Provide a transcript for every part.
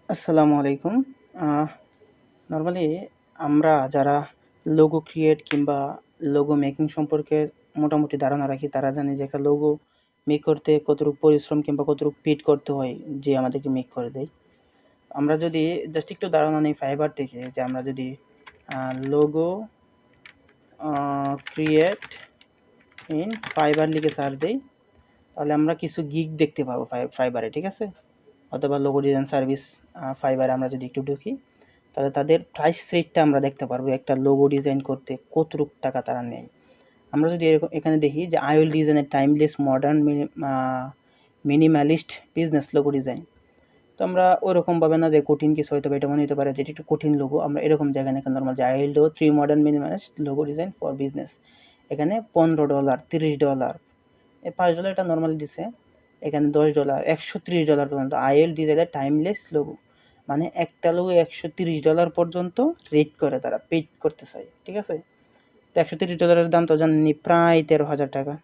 আসসালামু আলাইকুম। নরমালি আমরা যারা লোগো ক্রিয়েট কিংবা লোগো মেকিং সম্পর্কে মোটামুটি ধারণা রাখি, তারা জানে যে একটা লোগো মেক করতে কতটুকু পরিশ্রম কিংবা কতটুকু পেড করতে হয় যে আমাদেরকে মেক করে দেয়। আমরা যদি জাস্ট একটু ধারণা নিই ফাইবার থেকে, যে আমরা যদি লোগো ক্রিয়েট ইন ফাইবার লিখে সার্চ দিই, তাহলে আমরা কিছু গিগ দেখতে পাবো ফাইবারে, ঠিক আছে? অথবা লোগো ডিজাইন সার্ভিস ফাইবারে আমরা যদি একটু ঢুকি, তাহলে তাদের প্রাইস রেটটা আমরা দেখতে পারবো একটা লোগো ডিজাইন করতে কতটুক টাকা তারা নেয়। আমরা যদি এরকম এখানে দেখি যে I will design A timeless modern minimalist business logo design, তো আমরা ওইরকমভাবে না যে কঠিন কিছু হয়তো এটা মনে হতে পারে যেটি একটু কঠিন লোগো, আমরা এরকম জায়গায় এখানে নর্মাল যে I will do 3 modern minimalist logo design for business, এখানে $15, $30, এই $5 এটা নর্মালি দিছে, এখানে $10, $130 পর্যন্ত I will design timeless logo, মানে একটা লোগো $130 পর্যন্ত রেট করে, তারা পেড করতে চায়, ঠিক আছে? তো $130 দাম তো জানেনই, প্রায় 13,000 টাকা।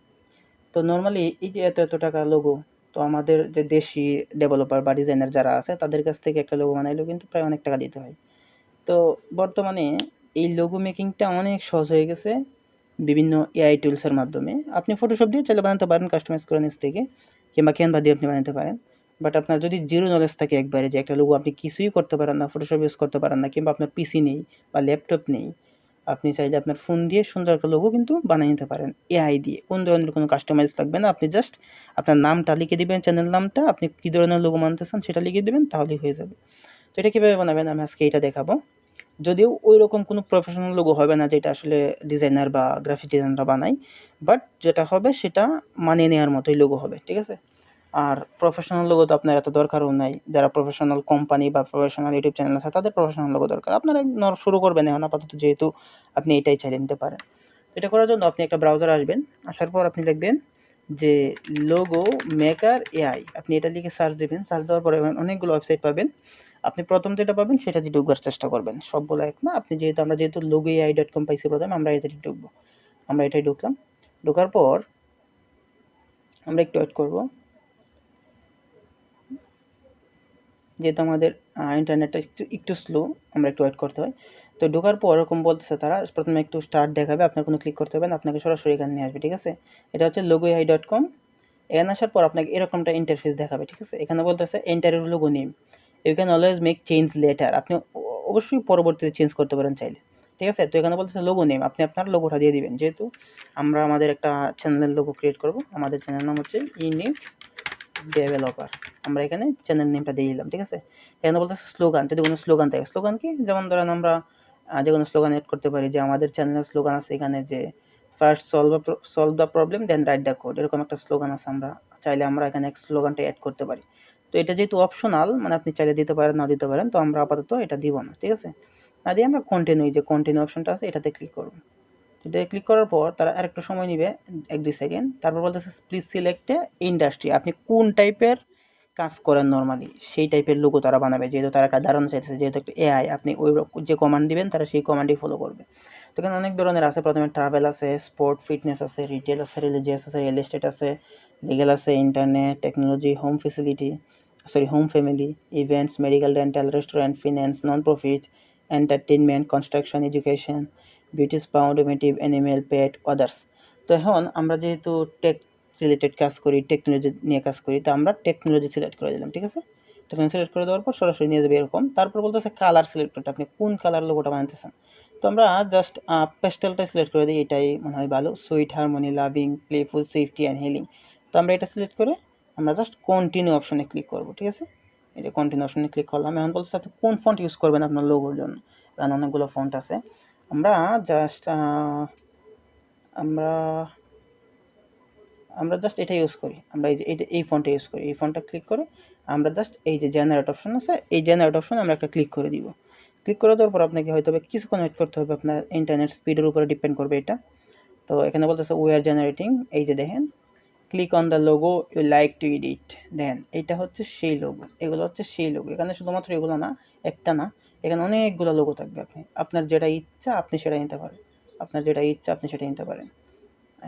তো নর্মালি এই যে এত এত টাকা লোগো, তো আমাদের যে দেশি ডেভেলপার বা ডিজাইনার যারা আছে তাদের কাছ থেকে একটা লোগো বানাইলেও কিন্তু প্রায় অনেক টাকা দিতে হয়। তো বর্তমানে এই লোগো মেকিংটা অনেক সহজ হয়ে গেছে বিভিন্ন এআই টুলসের মাধ্যমে। আপনি ফটোশপ দিয়ে চাইলে বানাতে পারেন, কাস্টমাইজ করে নিচ থেকে, কিংবা ক্যানভা দিয়ে আপনি বানাতে পারেন। বাট আপনার যদি জিরো নলেজ থাকে একবারে, যে একটা লোগো আপনি কিছুই করতে পারেন না, ফটোশপ ইউজ করতে পারেন না, কিংবা আপনার পিসি নেই বা ল্যাপটপ নেই, আপনি চাইলে আপনার ফোন দিয়ে সুন্দর একটা লোগো কিন্তু বানিয়ে নিতে পারেন এআই দিয়ে। কোন ধরনের কোনো কাস্টমাইজ লাগবে না, আপনি জাস্ট আপনার নামটা লিখে দিবেন, চ্যানেল নামটা, আপনি কী ধরনের লোগো বানাতে চান সেটা লিখে দিবেন, তাহলেই হয়ে যাবে। তো এটা কীভাবে বানাবেন আমি আজকে এটা দেখাবো। যদিও ওইরকম কোনো প্রফেশনাল লোগো হবে না যেটা আসলে ডিজাইনার বা গ্রাফিক ডিজাইনাররা বানায়, বাট যেটা হবে সেটা মানিয়ে নেওয়ার মতোই লোগো হবে, ঠিক আছে? আর প্রফেশনাল লোগো তো আপনার এত দরকারও নাই। যারা প্রফেশনাল কোম্পানি বা প্রফেশনাল ইউটিউব চ্যানেল আছে তাদের প্রফেশনাল লোগো দরকার। আপনারা শুরু করবেন এখন আপাতত, যেহেতু আপনি এটাই চাইলে নিতে পারেন। এটা করার জন্য আপনি একটা ব্রাউজারে আসবেন, আসার পর আপনি লিখবেন যে লোগো মেকার এআই, আপনি এটা লিখে সার্চ দেবেন। সার্চ দেওয়ার পরে অনেকগুলো ওয়েবসাইট পাবেন। আপনি প্রথম যেটা পাবেন সেটা দিয়ে ঢুকবার চেষ্টা করবেন, সবগুলো এক না। আপনি যেহেতু আমরা যেহেতু logoai.com পাইছি প্রথমে, আমরা এটাতে ঢুকবো। আমরা এটাই ঢুকলাম। ঢোকার পর আমরা একটু ওয়েট করব, যেহেতু আমাদের ইন্টারনেটটা একটু স্লো, আমরা একটু ওয়েট করতে হয়। তো ঢোকার পর এরকম বলতেছে তারা, প্রথমে একটু স্টার্ট দেখাবে, আপনার কোনো ক্লিক করতে হবে না, আপনাকে সরাসরি এখানে নিয়ে আসবে, ঠিক আছে? এটা হচ্ছে logoai.com। এখানে আসার পর আপনাকে এরকমটা ইন্টারফেস দেখাবে, ঠিক আছে? এখানে বলতেছে enter your logo name, you can always make change later, আপনি অবশ্যই পরবর্তীতে চেঞ্জ করতে পারেন চাইলে, ঠিক আছে? তো এখানে বলতেছে লোগো নেম, আপনি আপনার লোগোটা দিয়ে দিবেন। যেহেতু আমরা আমাদের একটা চ্যানেলের লোগো ক্রিয়েট করব, আমাদের চ্যানেল নাম হচ্ছে ইউনিক ডেভেলপার, আমরা এখানে চ্যানেল নেমটা দিয়ে দিলাম, ঠিক আছে? এখানে বলতেছে স্লোগান, যদি কোনো স্লোগান থাকে, স্লোগান কি, যেমন ধরেন আমরা যে কোনো স্লোগান এড করতে পারি, যে আমাদের চ্যানেলের স্লোগান আছে এখানে যে first solve the problem then write the code, এরকম একটা স্লোগান আছে। আমরা চাইলে আমরা এখানে স্লোগানটা অ্যাড করতে পারি। তো এটা যেহেতু অপশনাল, মানে আপনি চাইলে দিতে পারেন নাও দিতে পারেন, তো আমরা আপাতত এটা দিব না, ঠিক আছে? না দিয়ে আমরা কন্টিনিউ, যে কন্টিনিউ অপশনটা আছে এটাতে ক্লিক করব। এটাতে ক্লিক করার পর তারা আরেকটু সময় নেবে, 1-2 সেকেন্ড। তারপর বলতেছে প্লিজ সিলেক্ট এ ইন্ডাস্ট্রি, আপনি কোন টাইপের কাজ করেন নর্মালি সেই টাইপের লোগো তারা বানাবে। যেহেতু তারা একটা ধারণা চাইতেছে, যেহেতু একটা এআই, আপনি ওই যে কমান্ড দিবেন তারা সেই কমান্ডই ফলো করবে। তো এখানে অনেক ধরনের আছে, প্রথমে ট্রাভেল আছে, স্পোর্ট ফিটনেস আছে, রিটেল আছে, রিলিজিয়াস আছে, রিয়েল এস্টেট আছে, লিগেল আছে, internet, technology, home facility, home family, events, medical, dental, restaurant, finance, non profit, entertainment, construction, education, beauty spa, automotive, animal, pet, others. তো এখন আমরা যেহেতু টেক রিলেটেড কাজ করি, টেকনোলজি নিয়ে কাজ করি, তো আমরা টেকনোলজি সিলেক্ট করে দিলাম, ঠিক আছে? টেকনোলজি সিলেক্ট করে দেওয়ার পর সরাসরি নিয়ে যাবে এরকম। তারপর বলতেছে কালার সিলেক্ট করতে, আপনি কোন কালার লোগোটা বানাতে চান। তো আমরা জাস্ট পেস্টেলটা সিলেক্ট করে দিই, এটাই মনে হয় ভালো। Sweet, harmony, loving, playful, safety and healing. তো আমরা এটা সিলেক্ট করে আমরা জাস্ট কন্টিনিউ অপশনে ক্লিক করব, ঠিক আছে? এই যে কন্টিনিউ অপশনে ক্লিক করলাম। এখন বলতেছে আপনি কোন ফন্ট ইউজ করবেন আপনার লোগোর জন্য, কারণ অনেকগুলো ফন্ট আছে। আমরা জাস্ট আমরা আমরা জাস্ট এটা ইউজ করি, আমরা এই যে এই ফন্টটা ইউজ করি। এই ফন্টটা ক্লিক করে আমরা জাস্ট এই যে জেনারেট অপশন আছে, এই জেনারেট অপশনে আমরা একটা ক্লিক করে দিব। ক্লিক করে দেওয়ার পর আপনাকে হয়তো কিছুক্ষণ ওয়েট করতে হবে, আপনার ইন্টারনেট স্পিডের উপরে ডিপেন্ড করবে এটা। তো এখানে বলতেছে উই আর জেনারেটিং, এই যে দেখেন, click on the logo you like to edit, দেখেন এইটা হচ্ছে সেই লোগো, এগুলো হচ্ছে সেই লোগো। এখানে শুধুমাত্র এগুলো না, একটা না, এখানে অনেকগুলো লোগো থাকবে। আপনার যেটা ইচ্ছা আপনি সেটা নিতে পারেন, আপনার যেটা ইচ্ছা আপনি সেটা নিতে পারেন।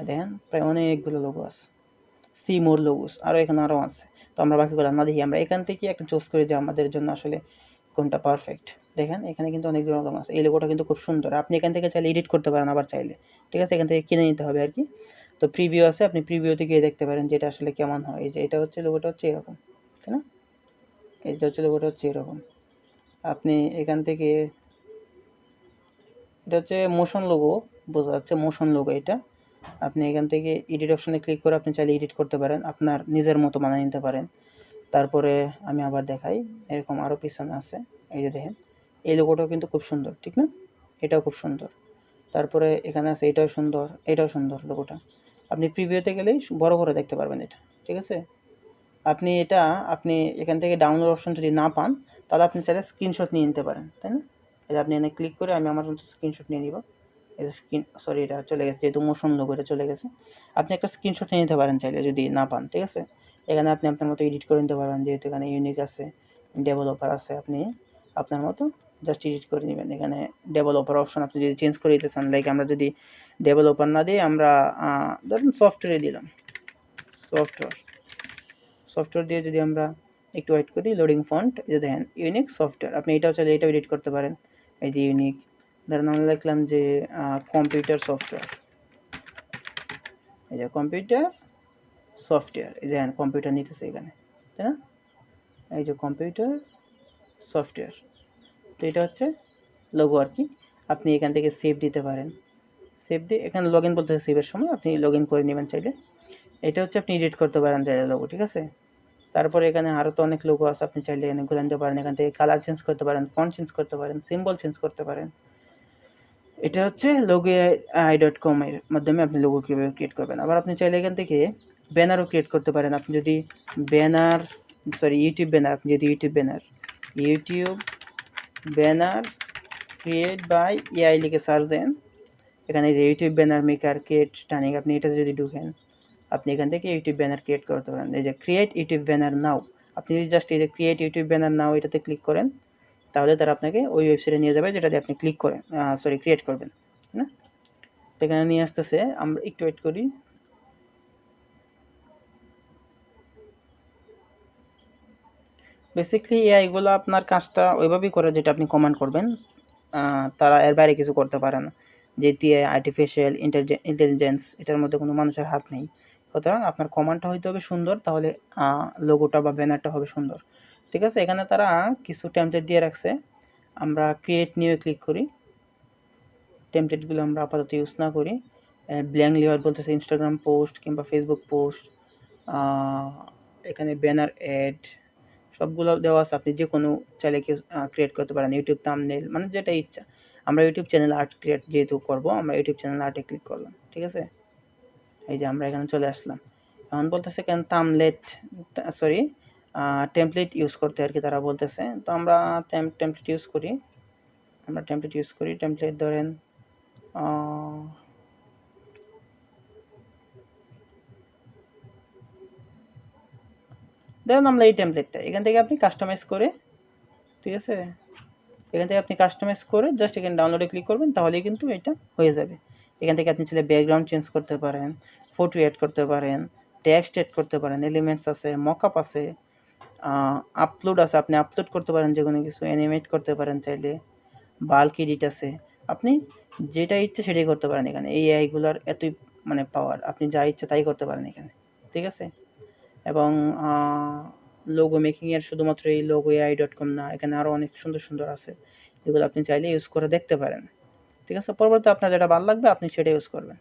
দেখেন প্রায় অনেকগুলো লোগো আছে, সি মোর লোগোস, আরও এখানে আরও আছে। তো আমরা বাকিগুলো না দেখি, আমরা এখান থেকে একটা চুজ করি যে আমাদের জন্য আসলে কোনটা পারফেক্ট। দেখেন এখানে কিন্তু অনেক রকম আছে, এই লোগোটা কিন্তু খুব সুন্দর, আপনি এখান থেকে চাইলে এডিট করতে পারেন আবার চাইলে, ঠিক আছে, এখান থেকে কিনে নিতে হবে আর কি। তো প্রিভিউ আছে, আপনি প্রিভিউতে গিয়ে দেখতে পারেন যে এটা আসলে কেমন হয়। এই যে এটা হচ্ছে লোগোটা হচ্ছে এরকম, তাই না, এইটা হচ্ছে লোগোটা হচ্ছে এরকম। আপনি এখান থেকে, এটা হচ্ছে মোশন লোগো, বোঝা যাচ্ছে মোশন লোগো এটা। আপনি এখান থেকে এডিট অপশনে ক্লিক করে আপনি চাইলে এডিট করতে পারেন, আপনার নিজের মতো বানিয়ে নিতে পারেন। তারপরে আমি আবার দেখাই, এরকম আরও পিছনে আছে, এই যে দেখেন এই লোগোটাও কিন্তু খুব সুন্দর, ঠিক না, এটাও খুব সুন্দর। তারপরে এখানে আছে, এটাও সুন্দর, এটাও সুন্দর লোগোটা। আপনি প্রিভিউতে গেলেই বড় করে দেখতে পারবেন এটা, ঠিক আছে। আপনি এটা, আপনি এখান থেকে ডাউনলোড অপশন যদি না পান তাহলে আপনি চাইলে স্ক্রিনশট নিয়ে নিতে পারেন, তাই না। এই যে আপনি এখানে ক্লিক করে, আমি আমার মতো স্ক্রিনশট নিয়ে নিব। এই যে সরি এটা চলে গেছে, যেহেতু মোশন লোগো এটা চলে গেছে। আপনি একটা স্ক্রিনশট নিয়ে নিতে পারেন চাইলে যদি না পান, ঠিক আছে। এখানে আপনি আপনার মতো এডিট করে নিতে পারেন, যেহেতু এখানে ইউনিক আছে, ডেভেলপার আছে, আপনি আপনার মতো জাস্ট এডিট করে নেবেন। এখানে ডেভেলপার অপশন আপনি যদি চেঞ্জ করে দিতে চান, লাইক আমরা যদি ডেভেলপার না দিয়ে আমরা ধরুন সফটওয়্যারে দিলাম, সফটওয়্যার দিয়ে যদি আমরা একটু ওয়েট করি, লোডিং ফন্ট, এই যে দেখেন ইউনিক সফটওয়্যার, আপনি এটাও চাইলে এটাও এডিট করতে পারেন। এই যে ইউনিক, ধরুন আমরা লিখলাম যে কম্পিউটার সফটওয়্যার, এই যে কম্পিউটার সফটওয়্যার, এই দেখেন কম্পিউটার নিতেছে এখানে, তাই না, এই যে কম্পিউটার সফটওয়্যার। তো এটা হচ্ছে লোগো আর কি। আপনি এখান থেকে সেভ দিতে পারেন, সেভ দিয়ে এখানে লগ ইন বলতে সেভের সময় আপনি লগ ইন করে নেবেন চাইলে। এটা হচ্ছে আপনি এডিট করতে পারেন চাইলে লোগো, ঠিক আছে। তারপরে এখানে আরও তো অনেক লোগো আছে, আপনি চাইলে এখানে ঘুরে নিতে পারেন, এখান থেকে কালার চেঞ্জ করতে পারেন, ফন্ট চেঞ্জ করতে পারেন, সিম্বল চেঞ্জ করতে পারেন। এটা হচ্ছে logoai.com এর মাধ্যমে আপনি লোগো কীভাবে ক্রিয়েট করবেন। আবার আপনি চাইলে এখান থেকে ব্যানারও ক্রিয়েট করতে পারেন। আপনি যদি ব্যানার, সরি ইউটিউব ব্যানার, আপনি যদি YouTube banner create by AI লিখে সার্চ দেন, এখানে যে YouTube banner maker create stunning, আপনি এটা যদি ঢুকেন, আপনি এখান থেকে ইউটিউব ব্যানার ক্রিয়েট করতে পারেন। এই যে ক্রিয়েট ইউটিউব ব্যানার নাও, আপনি যদি জাস্ট এই যে ক্রিয়েট ইউটিউব ব্যানার নাও এটাতে ক্লিক করেন, তাহলে তারা আপনাকে ওই ওয়েবসাইটে নিয়ে যাবে যেটাতে আপনি ক্লিক করেন, ক্রিয়েট করবেন, না। এখানে নিয়ে আসতেছে, আমরা একটু ওয়েট করি। বেসিক্যালি এআইগুলো আপনার কাজটা ওইভাবেই করে যেটা আপনি কমান্ড করবেন, তারা এর বাইরে কিছু করতে পারে না। যেহেতু আর্টিফিশিয়াল ইন্টেলিজেন্স, এটার মধ্যে কোনো মানুষের হাত নেই, সুতরাং আপনার কমান্ডটা হইতে হবে সুন্দর, তাহলে লোগোটা বা ব্যানারটা হবে সুন্দর, ঠিক আছে। এখানে তারা কিছু টেমপ্লেট দিয়ে রাখছে, আমরা ক্রিয়েট নিউ ক্লিক করি, টেমপ্লেটগুলো আমরা আপাতত ইউজ না করি। ব্ল্যাঙ্ক লেআউট বলতেছে ইনস্টাগ্রাম পোস্ট কিংবা ফেসবুক পোস্ট, এখানে ব্যানার অ্যাড সবগুলো দেওয়া আছে, আপনি যে কোনো চাইলে কেউ ক্রিয়েট করতে পারেন, ইউটিউব থাম্বনেল, মানে যেটা ইচ্ছা। আমরা ইউটিউব চ্যানেল আর্ট ক্রিয়েট যেহেতু করবো, আমরা ইউটিউব চ্যানেল আর্টে ক্লিক করলাম, ঠিক আছে। এই যে আমরা এখানে চলে আসলাম, এখন বলতেছে কেন টেমপ্লেট ইউজ করতে আর কি তারা বলতেছে। তো আমরা টেমপ্লেট ইউজ করি, টেমপ্লেট ধরেন আমরা এই টেমপ্লেটটা এখান থেকে আপনি কাস্টমাইজ করে, ঠিক আছে, এখান থেকে আপনি কাস্টমাইজ করে জাস্ট এখানে ডাউনলোডে ক্লিক করবেন, তাহলেই কিন্তু এটা হয়ে যাবে। এখান থেকে আপনি চাইলে ব্যাকগ্রাউন্ড চেঞ্জ করতে পারেন, ফটো অ্যাড করতে পারেন, টেক্সট অ্যাড করতে পারেন, এলিমেন্টস আছে, মকআপ আছে, আপলোড আছে, আপনি আপলোড করতে পারেন যে কোনো কিছু, অ্যানিমেট করতে পারেন চাইলে, বাল্ক এডিট আছে, আপনি যেটা ইচ্ছে সেটাই করতে পারেন এখানে। এই এআইগুলোর এতই মানে পাওয়ার, আপনি যা ইচ্ছে তাই করতে পারেন এখানে, ঠিক আছে। এবং লোগো মেকিংয়ের শুধুমাত্র এই logoai.com না, এখানে আরও অনেক সুন্দর সুন্দর আছে, যেগুলো আপনি চাইলে ইউজ করে দেখতে পারেন, ঠিক আছে। পরবর্তী আপনার যেটা ভালো লাগবে আপনি সেটা ইউজ করবেন।